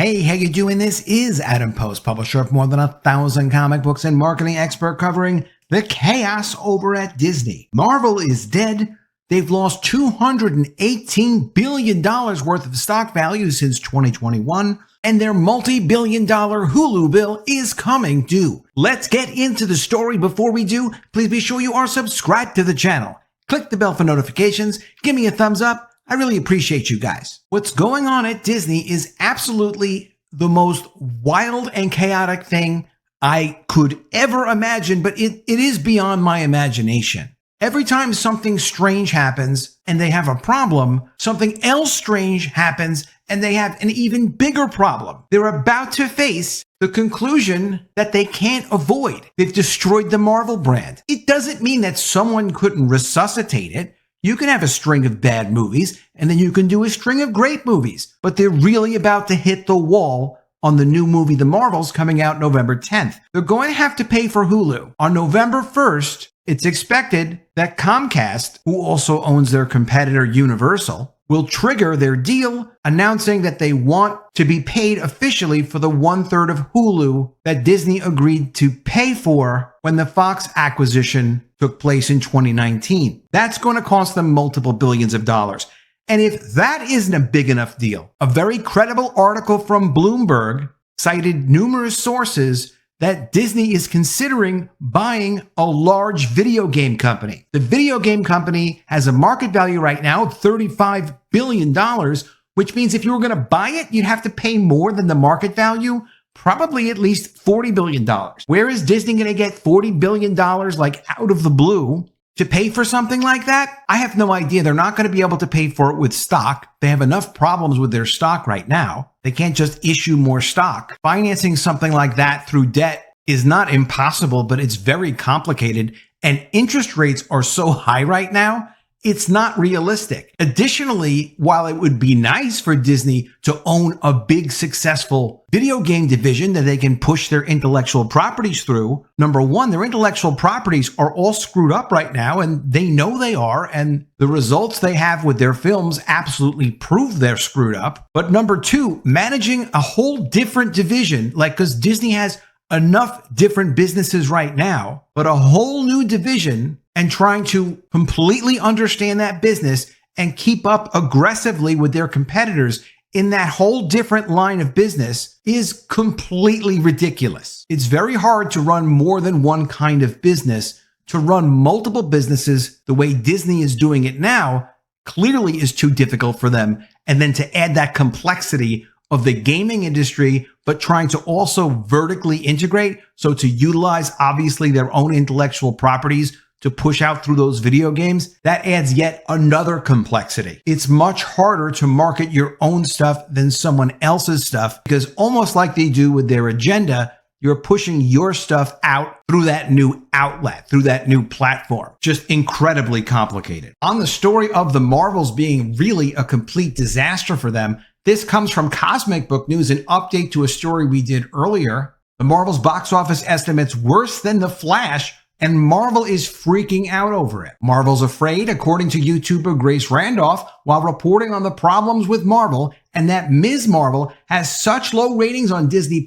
Hey, how you doing? This is Adam Post, publisher of more than 1,000 comic books and marketing expert covering the chaos over at Disney. Marvel is dead. They've lost $218 billion worth of stock value since 2021, and their multi-billion-dollar Hulu bill is coming due. Let's get into the story. Before we do, please be sure you are subscribed to the channel. Click the bell for notifications. Give me a thumbs up. I really appreciate you guys. What's going on at Disney is absolutely the most wild and chaotic thing I could ever imagine, but it is beyond my imagination. Every time something strange happens and they have a problem, something else strange happens and they have an even bigger problem. They're about to face the conclusion that they can't avoid. They've destroyed the Marvel brand. It doesn't mean that someone couldn't resuscitate it. You can have a string of bad movies, and then you can do a string of great movies. But they're really about to hit the wall on the new movie, The Marvels, coming out November 10th. They're going to have to pay for Hulu. On November 1st, it's expected that Comcast, who also owns their competitor Universal, will trigger their deal, announcing that they want to be paid officially for the 1/3 of Hulu that Disney agreed to pay for when the Fox acquisition took place in 2019. That's going to cost them multiple billions of dollars. And if that isn't a big enough deal, a very credible article from Bloomberg cited numerous sources that Disney is considering buying a large video game company. The video game company has a market value right now of $35 billion, which means if you were going to buy it, you'd have to pay more than the market value, probably at least $40 billion. Where is Disney going to get $40 billion like out of the blue to pay for something like that? I have no idea. They're not going to be able to pay for it with stock. They have enough problems with their stock right now. They can't just issue more stock. Financing something like that through debt is not impossible, but it's very complicated. And interest rates are so high right now, it's not realistic. Additionally, while it would be nice for Disney to own a big, successful video game division that they can push their intellectual properties through, number one, their intellectual properties are all screwed up right now, and they know they are, and the results they have with their films absolutely prove they're screwed up. But number two, managing a whole different division, because Disney has enough different businesses right now, but a whole new division, and trying to completely understand that business and keep up aggressively with their competitors in that whole different line of business is completely ridiculous. It's very hard to run more than one kind of business. To run multiple businesses the way Disney is doing it now clearly is too difficult for them. And then to add that complexity of the gaming industry, but trying to also vertically integrate, so to utilize obviously their own intellectual properties to push out through those video games, that adds yet another complexity. It's much harder to market your own stuff than someone else's stuff, because almost like they do with their agenda, you're pushing your stuff out through that new outlet, through that new platform. Just incredibly complicated. On the story of the Marvels being really a complete disaster for them, this comes from Cosmic Book News, an update to a story we did earlier. The Marvel's box office estimates worse than The Flash, and Marvel is freaking out over it. Marvel's afraid, according to YouTuber Grace Randolph, while reporting on the problems with Marvel and that Ms. Marvel has such low ratings on Disney+,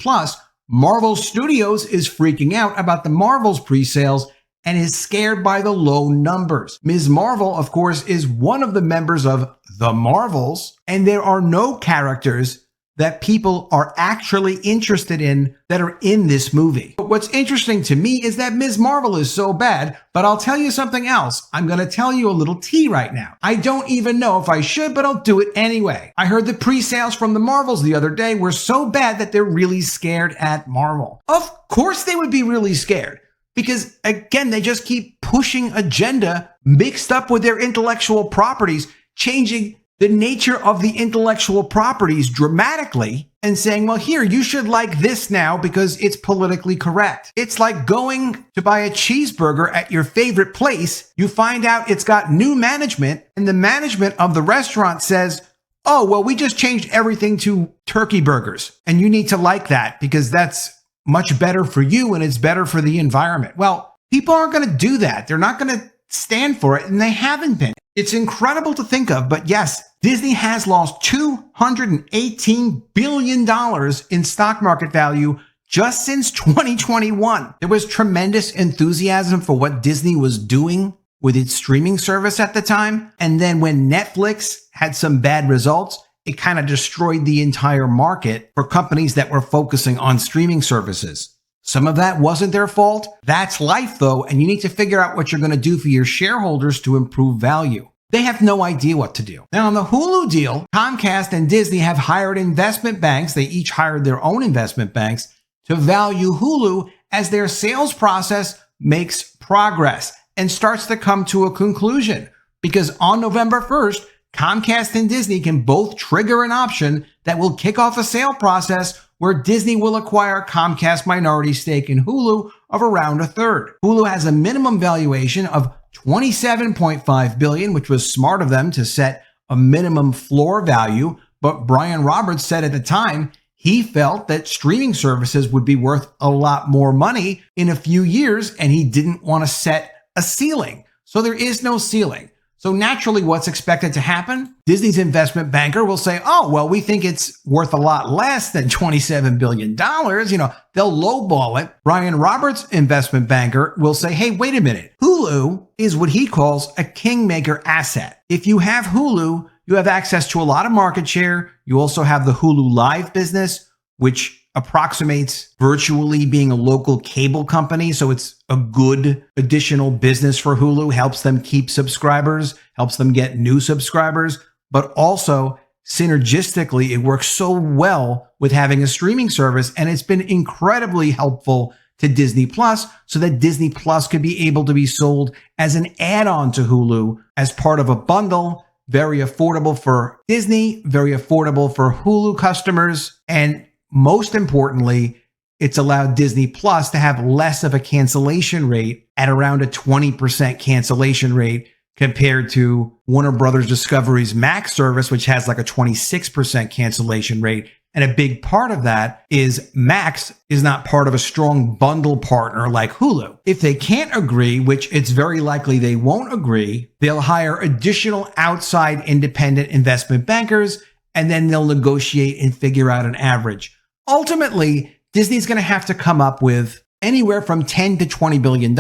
Marvel Studios is freaking out about the Marvel's pre-sales and is scared by the low numbers. Ms. Marvel, of course, is one of the members of The Marvels, and there are no characters that people are actually interested in that are in this movie. But what's interesting to me is that Ms. Marvel is so bad, but I'll tell you something else. I'm going to tell you a little tea right now. I don't even know if I should, but I'll do it anyway. I heard the pre-sales from the Marvels the other day were so bad that they're really scared at Marvel. Of course they would be really scared, because again, they just keep pushing agenda mixed up with their intellectual properties, changing the nature of the intellectual properties dramatically and saying, well, here, you should like this now because it's politically correct. It's like going to buy a cheeseburger at your favorite place. You find out it's got new management, and the management of the restaurant says, oh, well, we just changed everything to turkey burgers, and you need to like that because that's much better for you and it's better for the environment. Well, people aren't going to do that. They're not going to stand for it, and they haven't been. It's incredible to think of, but yes, Disney has lost $218 billion in stock market value just since 2021. There was tremendous enthusiasm for what Disney was doing with its streaming service at the time. And then when Netflix had some bad results, it kind of destroyed the entire market for companies that were focusing on streaming services. Some of that wasn't their fault. That's life, though, and you need to figure out what you're going to do for your shareholders to improve value. They have no idea what to do. Now, on the Hulu deal, Comcast and Disney have hired investment banks. They each hired their own investment banks to value Hulu as their sales process makes progress and starts to come to a conclusion. Because on November 1st, Comcast and Disney can both trigger an option that will kick off a sale process where Disney will acquire Comcast's minority stake in Hulu of around a third. Hulu has a minimum valuation of $27.5 billion, which was smart of them to set a minimum floor value. But Brian Roberts said at the time he felt that streaming services would be worth a lot more money in a few years, and he didn't want to set a ceiling. So there is no ceiling. So naturally, what's expected to happen? Disney's investment banker will say, oh, well, we think it's worth a lot less than $27 billion. They'll lowball it. Brian Roberts' investment banker will say, hey, wait a minute. Hulu is what he calls a kingmaker asset. If you have Hulu, you have access to a lot of market share. You also have the Hulu Live business, which approximates virtually being a local cable company. So it's a good additional business for Hulu, helps them keep subscribers, helps them get new subscribers, but also synergistically, it works so well with having a streaming service. And it's been incredibly helpful to Disney Plus so that Disney Plus could be able to be sold as an add-on to Hulu as part of a bundle. Very affordable for Disney, very affordable for Hulu customers, and most importantly, it's allowed Disney Plus to have less of a cancellation rate at around a 20% cancellation rate compared to Warner Brothers Discovery's Max service, which has like a 26% cancellation rate. And a big part of that is Max is not part of a strong bundle partner like Hulu. If they can't agree, which it's very likely they won't agree, they'll hire additional outside independent investment bankers, and then they'll negotiate and figure out an average. Ultimately, Disney's going to have to come up with anywhere from $10 to $20 billion.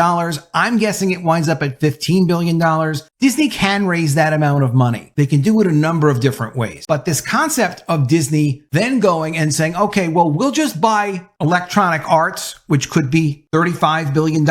I'm guessing it winds up at $15 billion. Disney can raise that amount of money. They can do it a number of different ways. But this concept of Disney then going and saying, okay, well, we'll just buy Electronic Arts, which could be $35 billion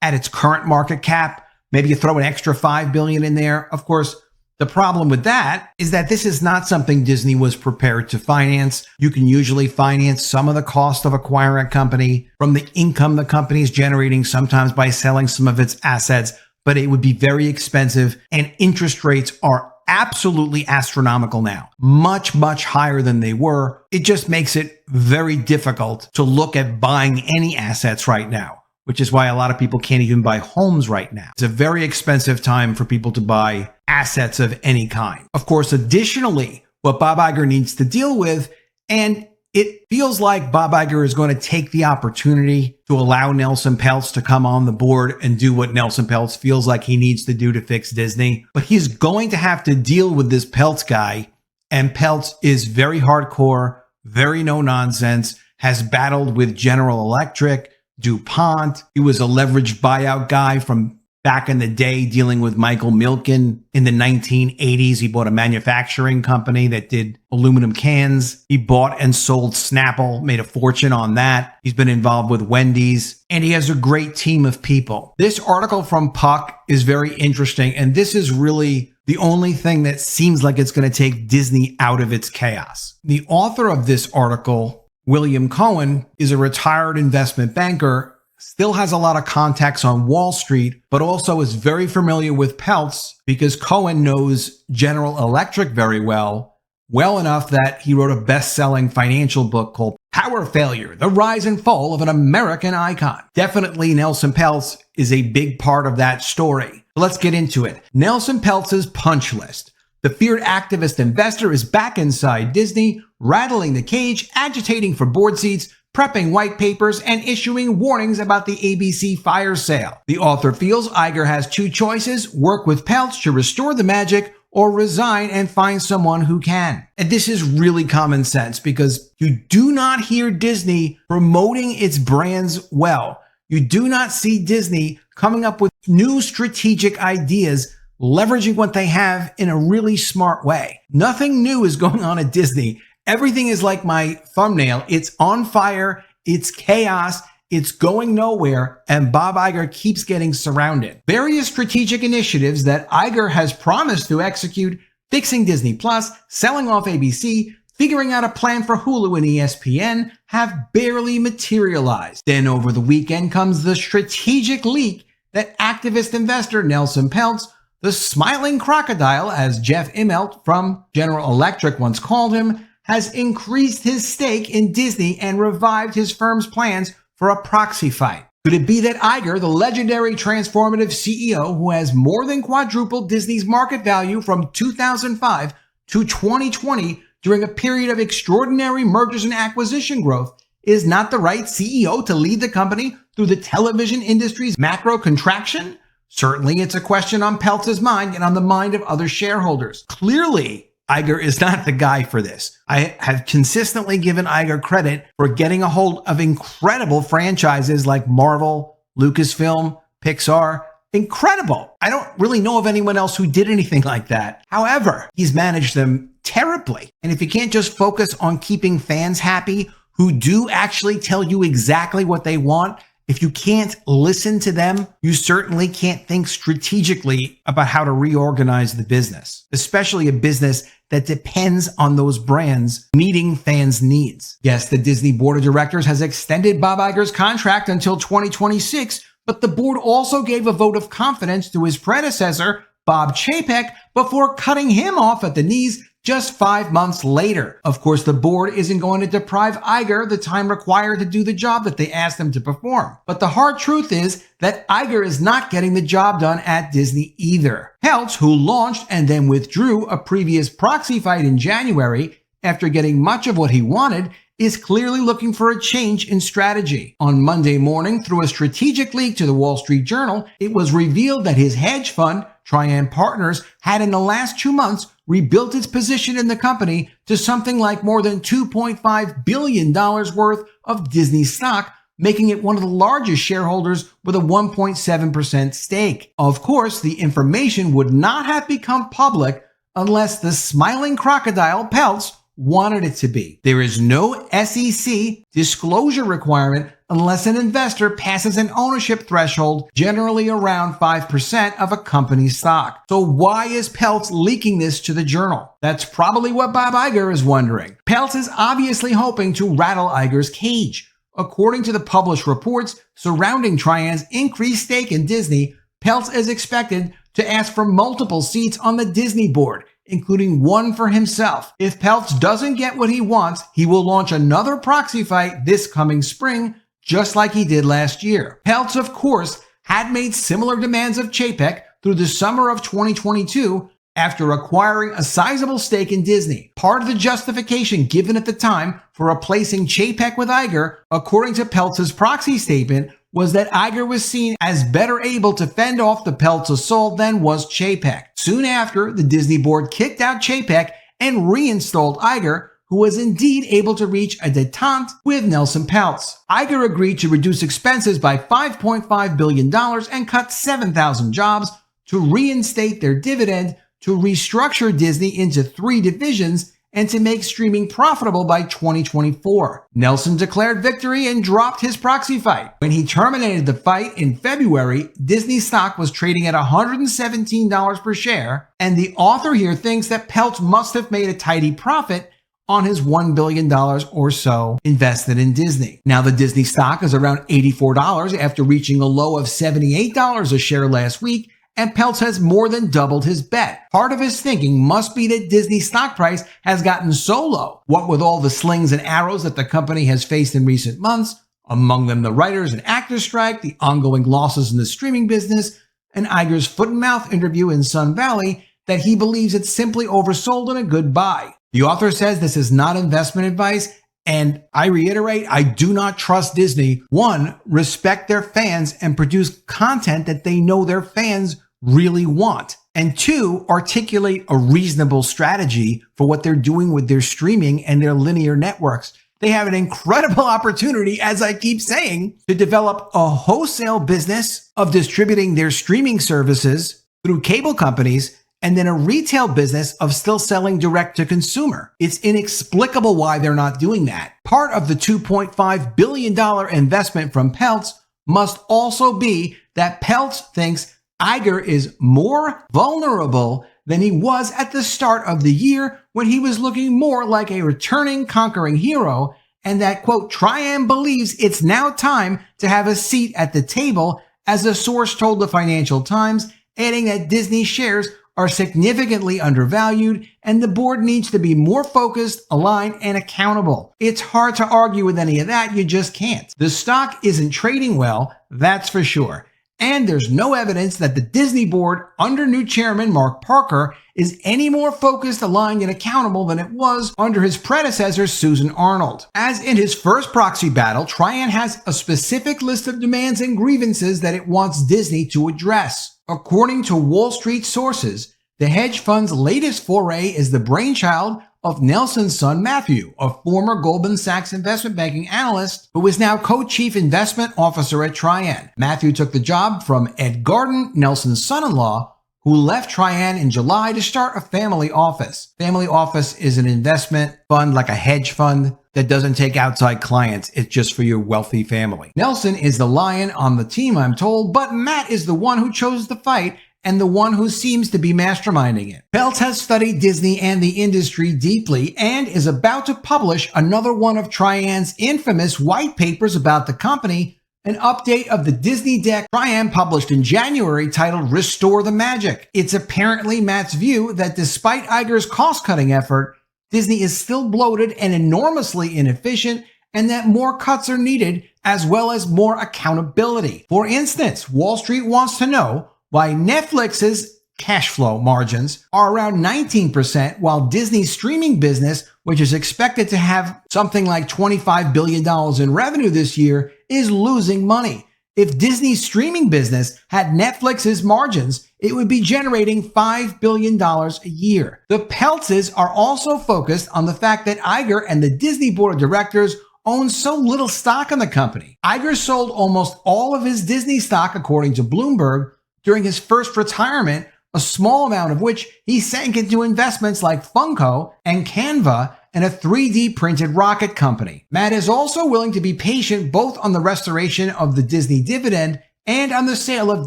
at its current market cap. Maybe you throw an extra $5 billion in there. Of course, the problem with that is that this is not something Disney was prepared to finance. You can usually finance some of the cost of acquiring a company from the income the company is generating, sometimes by selling some of its assets, but it would be very expensive, and interest rates are absolutely astronomical now, much, much higher than they were. It just makes it very difficult to look at buying any assets right now, which is why a lot of people can't even buy homes right now. It's a very expensive time for people to buy assets of any kind. Of course, additionally, what Bob Iger needs to deal with, and it feels like Bob Iger is going to take the opportunity to allow Nelson Peltz to come on the board and do what Nelson Peltz feels like he needs to do to fix Disney. But he's going to have to deal with this Peltz guy, and Peltz is very hardcore, very no nonsense, has battled with General Electric, DuPont. He was a leveraged buyout guy from back in the day, dealing with Michael Milken in the 1980s. He bought a manufacturing company that did aluminum cans. He bought and sold Snapple, made a fortune on that. He's been involved with Wendy's, and he has a great team of people. This article from Puck is very interesting, and this is really the only thing that seems like it's going to take Disney out of its chaos. The author of this article, William Cohen, is a retired investment banker, still has a lot of contacts on Wall Street, but also is very familiar with Peltz because Cohen knows General Electric very well enough that he wrote a best-selling financial book called Power Failure, The Rise and Fall of an American Icon. Definitely Nelson Peltz is a big part of that story. Let's get into it. Nelson Peltz's punch list. The feared activist investor is back inside Disney, rattling the cage, agitating for board seats, prepping white papers, and issuing warnings about the ABC fire sale. The author feels Iger has two choices: work with Peltz to restore the magic, or resign and find someone who can. And this is really common sense because you do not hear Disney promoting its brands well. You do not see Disney coming up with new strategic ideas, leveraging what they have in a really smart way. Nothing new is going on at Disney. Everything is like my thumbnail. It's on fire. It's chaos. It's going nowhere, and Bob Iger keeps getting surrounded. Various strategic initiatives that Iger has promised to execute, fixing Disney Plus, selling off ABC, figuring out a plan for Hulu and ESPN, have barely materialized. Then over the weekend comes the strategic leak that activist investor Nelson Peltz, the smiling crocodile, as Jeff Immelt from General Electric once called him, has increased his stake in Disney and revived his firm's plans for a proxy fight. Could it be that Iger, the legendary transformative CEO who has more than quadrupled Disney's market value from 2005 to 2020 during a period of extraordinary mergers and acquisition growth, is not the right CEO to lead the company through the television industry's macro contraction? Certainly, it's a question on Peltz's mind and on the mind of other shareholders. Clearly, Iger is not the guy for this. I have consistently given Iger credit for getting a hold of incredible franchises like Marvel, Lucasfilm, Pixar. Incredible. I don't really know of anyone else who did anything like that. However, he's managed them terribly. And if you can't just focus on keeping fans happy who do actually tell you exactly what they want, if you can't listen to them, you certainly can't think strategically about how to reorganize the business, especially a business that depends on those brands meeting fans' needs. Yes, the Disney board of directors has extended Bob Iger's contract until 2026, but the board also gave a vote of confidence to his predecessor, Bob Chapek, before cutting him off at the knees just 5 months later. Of course, the board isn't going to deprive Iger the time required to do the job that they asked him to perform. But the hard truth is that Iger is not getting the job done at Disney either. Peltz, who launched and then withdrew a previous proxy fight in January after getting much of what he wanted, is clearly looking for a change in strategy. On Monday morning, through a strategic leak to the Wall Street Journal, it was revealed that his hedge fund, Trian Partners, had in the last 2 months rebuilt its position in the company to something like more than $2.5 billion worth of Disney stock, making it one of the largest shareholders with a 1.7% stake. Of course, the information would not have become public unless the smiling crocodile Peltz wanted it to be. There is no SEC disclosure requirement unless an investor passes an ownership threshold, generally around 5% of a company's stock. So why is Peltz leaking this to the Journal? That's probably what Bob Iger is wondering. Peltz is obviously hoping to rattle Iger's cage. According to the published reports surrounding Trian's increased stake in Disney, Peltz is expected to ask for multiple seats on the Disney board, including one for himself. If Peltz doesn't get what he wants, he will launch another proxy fight this coming spring, just like he did last year. Peltz, of course, had made similar demands of Chapek through the summer of 2022 after acquiring a sizable stake in Disney. Part of the justification given at the time for replacing Chapek with Iger, according to Peltz's proxy statement, was that Iger was seen as better able to fend off the Peltz assault than was Chapek. Soon after, the Disney board kicked out Chapek and reinstalled Iger, who was indeed able to reach a detente with Nelson Peltz. Iger agreed to reduce expenses by $5.5 billion and cut 7,000 jobs, to reinstate their dividend, to restructure Disney into 3 divisions, and to make streaming profitable by 2024. Nelson declared victory and dropped his proxy fight. When he terminated the fight in February, Disney stock was trading at $117 per share, and the author here thinks that Peltz must have made a tidy profit on his $1 billion or so invested in Disney. Now the Disney stock is around $84 after reaching a low of $78 a share last week, and Peltz has more than doubled his bet. Part of his thinking must be that Disney's stock price has gotten so low, what with all the slings and arrows that the company has faced in recent months, among them the writers and actors strike, the ongoing losses in the streaming business, and Iger's foot and mouth interview in Sun Valley, that he believes it's simply oversold and a good buy. The author says this is not investment advice, and I reiterate, I do not trust Disney. 1, respect their fans and produce content that they know their fans really want. And 2, articulate a reasonable strategy for what they're doing with their streaming and their linear networks. They have an incredible opportunity, as I keep saying, to develop a wholesale business of distributing their streaming services through cable companies, and then a retail business of still selling direct to consumer. It's inexplicable why they're not doing that. Part of the $2.5 billion investment from Peltz must also be that Peltz thinks Iger is more vulnerable than he was at the start of the year when he was looking more like a returning conquering hero, and that, quote, Trian believes it's now time to have a seat at the table, as a source told the Financial Times, adding that Disney shares are significantly undervalued and the board needs to be more focused, aligned, and accountable. It's hard to argue with any of that. You just can't. The stock isn't trading well, that's for sure. And there's no evidence that the Disney board under new chairman Mark Parker is any more focused, aligned, and accountable than it was under his predecessor, Susan Arnold. As in his first proxy battle, Trian has a specific list of demands and grievances that it wants Disney to address. According to Wall Street sources, the hedge fund's latest foray is the brainchild of Nelson's son Matthew, a former Goldman Sachs investment banking analyst who is now co-chief investment officer at Trian. Matthew took the job from Ed Garden, Nelson's son-in-law, who left Trian in July to start a family office. Family office is an investment fund like a hedge fund that doesn't take outside clients. It's just for your wealthy family. Nelson is the lion on the team, I'm told, but Matt is the one who chose the fight and the one who seems to be masterminding it. Peltz has studied Disney and the industry deeply and is about to publish another one of Trian's infamous white papers about the company, an update of the Disney deck Trian published in January titled Restore the Magic. It's apparently Matt's view that despite Iger's cost-cutting effort, Disney is still bloated and enormously inefficient, and that more cuts are needed as well as more accountability. For instance, Wall Street wants to know why Netflix's cash flow margins are around 19%, while Disney's streaming business, which is expected to have something like $25 billion in revenue this year, is losing money. If Disney's streaming business had Netflix's margins, it would be generating $5 billion a year. The Peltzes are also focused on the fact that Iger and the Disney board of directors own so little stock in the company. Iger sold almost all of his Disney stock, according to Bloomberg, during his first retirement, a small amount of which he sank into investments like Funko and Canva and a 3D printed rocket company. Matt is also willing to be patient both on the restoration of the Disney dividend and on the sale of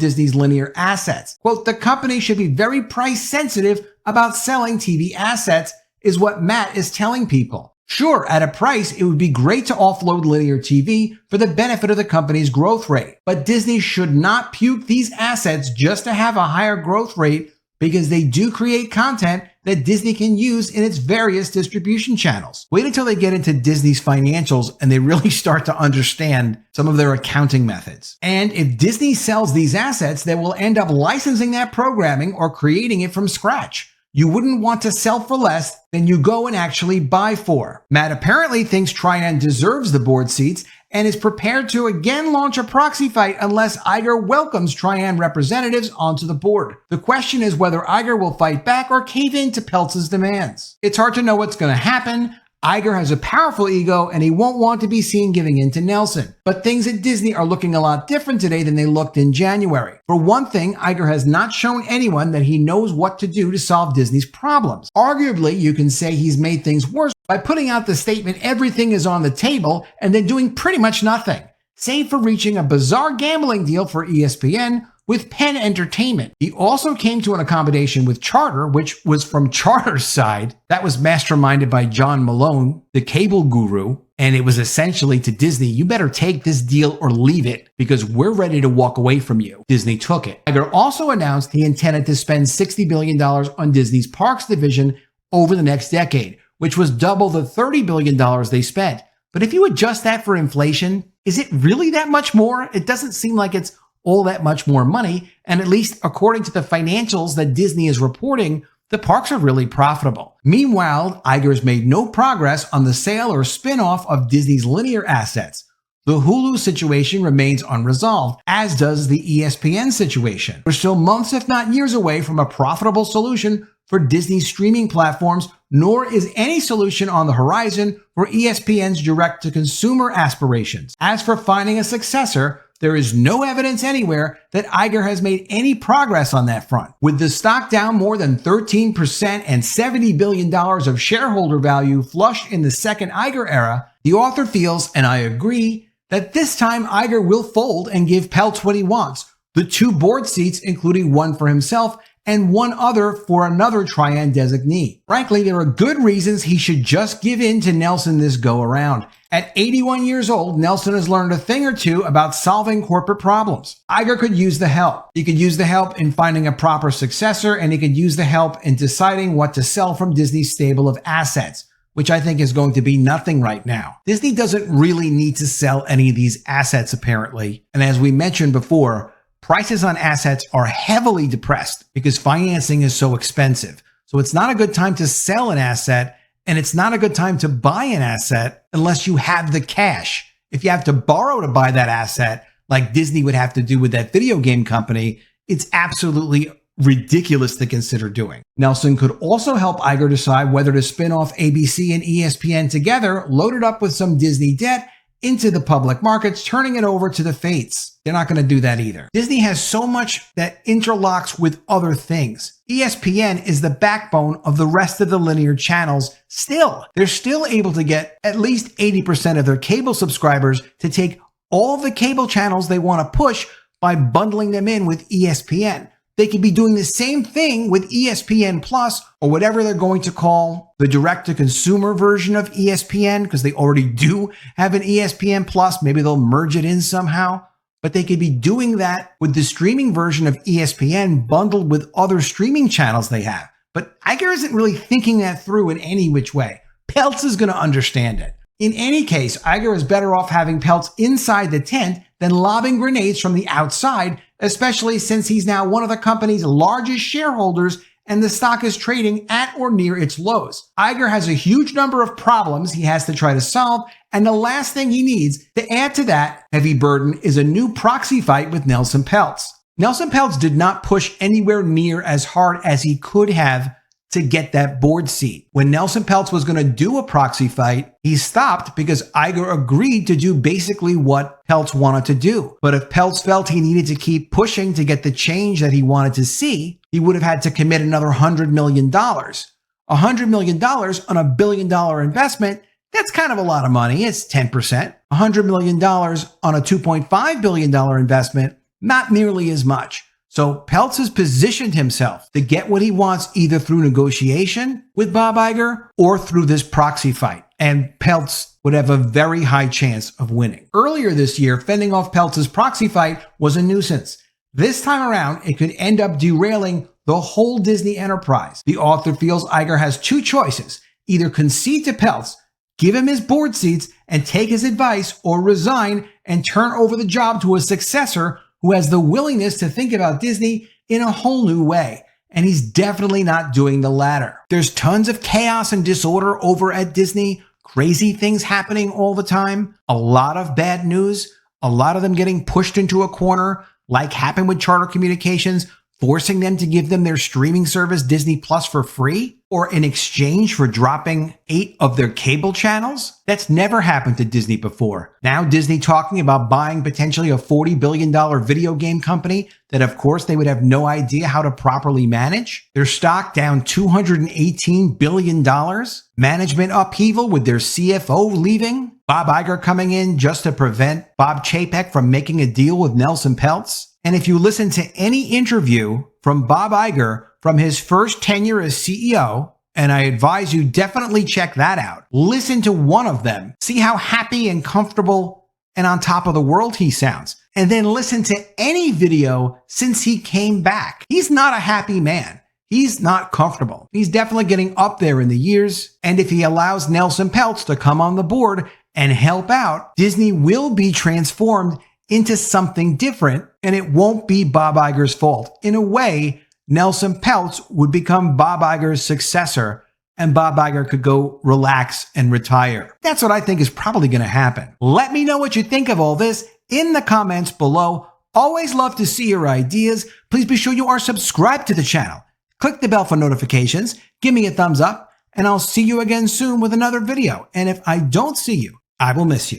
Disney's linear assets. Quote, the company should be very price sensitive about selling TV assets, is what Matt is telling people. Sure, at a price, it would be great to offload linear TV for the benefit of the company's growth rate. But Disney should not puke these assets just to have a higher growth rate, because they do create content that Disney can use in its various distribution channels. Wait until they get into Disney's financials and they really start to understand some of their accounting methods. And if Disney sells these assets, they will end up licensing that programming or creating it from scratch. You wouldn't want to sell for less than you go and actually buy for. Matt apparently thinks Trian deserves the board seats and is prepared to again launch a proxy fight unless Iger welcomes Trian representatives onto the board. The question is whether Iger will fight back or cave in to Peltz's demands. It's hard to know what's going to happen. Iger has a powerful ego and he won't want to be seen giving in to Nelson. But things at Disney are looking a lot different today than they looked in January. For one thing, Iger has not shown anyone that he knows what to do to solve Disney's problems. Arguably, you can say he's made things worse by putting out the statement everything is on the table and then doing pretty much nothing, save for reaching a bizarre gambling deal for ESPN with Penn Entertainment. He also came to an accommodation with Charter, which was from Charter's side. That was masterminded by John Malone, the cable guru. And it was essentially to Disney, you better take this deal or leave it because we're ready to walk away from you. Disney took it. Iger also announced he intended to spend $60 billion on Disney's parks division over the next decade, which was double the $30 billion they spent. But if you adjust that for inflation, is it really that much more? It doesn't seem like it's all that much more money, and at least according to the financials that Disney is reporting, the parks are really profitable. Meanwhile, Iger's made no progress on the sale or spin-off of Disney's linear assets. The Hulu situation remains unresolved, as does the ESPN situation. We're still months, if not years away from a profitable solution for Disney's streaming platforms, nor is any solution on the horizon for ESPN's direct-to-consumer aspirations. As for finding a successor, there is no evidence anywhere that Iger has made any progress on that front. With the stock down more than 13% and $70 billion of shareholder value flushed in the second Iger era, the author feels, and I agree, that this time Iger will fold and give Peltz what he wants, the 2 board seats, including one for himself and one other for another Trian designee. Frankly, there are good reasons he should just give in to Nelson this go around. At 81 years old, Nelson has learned a thing or two about solving corporate problems. Iger could use the help. He could use the help in finding a proper successor, and he could use the help in deciding what to sell from Disney's stable of assets, which I think is going to be nothing right now. Disney doesn't really need to sell any of these assets, apparently. And as we mentioned before, prices on assets are heavily depressed because financing is so expensive. So it's not a good time to sell an asset, and it's not a good time to buy an asset unless you have the cash. If you have to borrow to buy that asset, like Disney would have to do with that video game company, it's absolutely ridiculous to consider doing. Nelson could also help Iger decide whether to spin off ABC and ESPN together, loaded up with some Disney debt, into the public markets, turning it over to the fates. They're not going to do that either. Disney has so much that interlocks with other things. ESPN is the backbone of the rest of the linear channels. Still, they're still able to get at least 80% of their cable subscribers to take all the cable channels they want to push by bundling them in with ESPN. They could be doing the same thing with ESPN Plus, or whatever they're going to call the direct-to-consumer version of ESPN, because they already do have an ESPN Plus. Maybe they'll merge it in somehow. But they could be doing that with the streaming version of ESPN bundled with other streaming channels they have. But Iger isn't really thinking that through in any which way. Peltz is going to understand it. In any case, Iger is better off having Peltz inside the tent than lobbing grenades from the outside, especially since he's now one of the company's largest shareholders and the stock is trading at or near its lows. Iger has a huge number of problems he has to try to solve, and the last thing he needs to add to that heavy burden is a new proxy fight with Nelson Peltz. Nelson Peltz did not push anywhere near as hard as he could have to get that board seat. When Nelson Peltz was going to do a proxy fight, he stopped because Iger agreed to do basically what Peltz wanted to do. But if Peltz felt he needed to keep pushing to get the change that he wanted to see, he would have had to commit another $100 million. $100 million on $1 billion investment, that's kind of a lot of money. It's 10%. $100 million on a $2.5 billion investment, not nearly as much. So Peltz has positioned himself to get what he wants either through negotiation with Bob Iger or through this proxy fight. And Peltz would have a very high chance of winning. Earlier this year, fending off Peltz's proxy fight was a nuisance. This time around, it could end up derailing the whole Disney enterprise. The author feels Iger has 2 choices: either concede to Peltz, give him his board seats, and take his advice, or resign and turn over the job to a successor who has the willingness to think about Disney in a whole new way. And he's definitely not doing the latter. There's tons of chaos and disorder over at Disney, crazy things happening all the time, a lot of bad news, a lot of them getting pushed into a corner, like happened with Charter Communications, forcing them to give them their streaming service Disney Plus for free, or in exchange for dropping 8 of their cable channels. That's never happened to Disney before. Now Disney talking about buying potentially a $40 billion video game company that of course they would have no idea how to properly manage. Their stock down $218 billion. Management upheaval with their CFO leaving. Bob Iger coming in just to prevent Bob Chapek from making a deal with Nelson Peltz. And if you listen to any interview from Bob Iger from his first tenure as CEO, and I advise you definitely check that out, listen to one of them, see how happy and comfortable and on top of the world he sounds, and then listen to any video since he came back. He's not a happy man. He's not comfortable. He's definitely getting up there in the years. And if he allows Nelson Peltz to come on the board and help out, Disney will be transformed into something different, and it won't be Bob Iger's fault. In a way, Nelson Peltz would become Bob Iger's successor and Bob Iger could go relax and retire. That's what I think is probably going to happen. Let me know what you think of all this in the comments below. Always love to see your ideas. Please be sure you are subscribed to the channel. Click the bell for notifications. Give me a thumbs up, and I'll see you again soon with another video. And if I don't see you, I will miss you.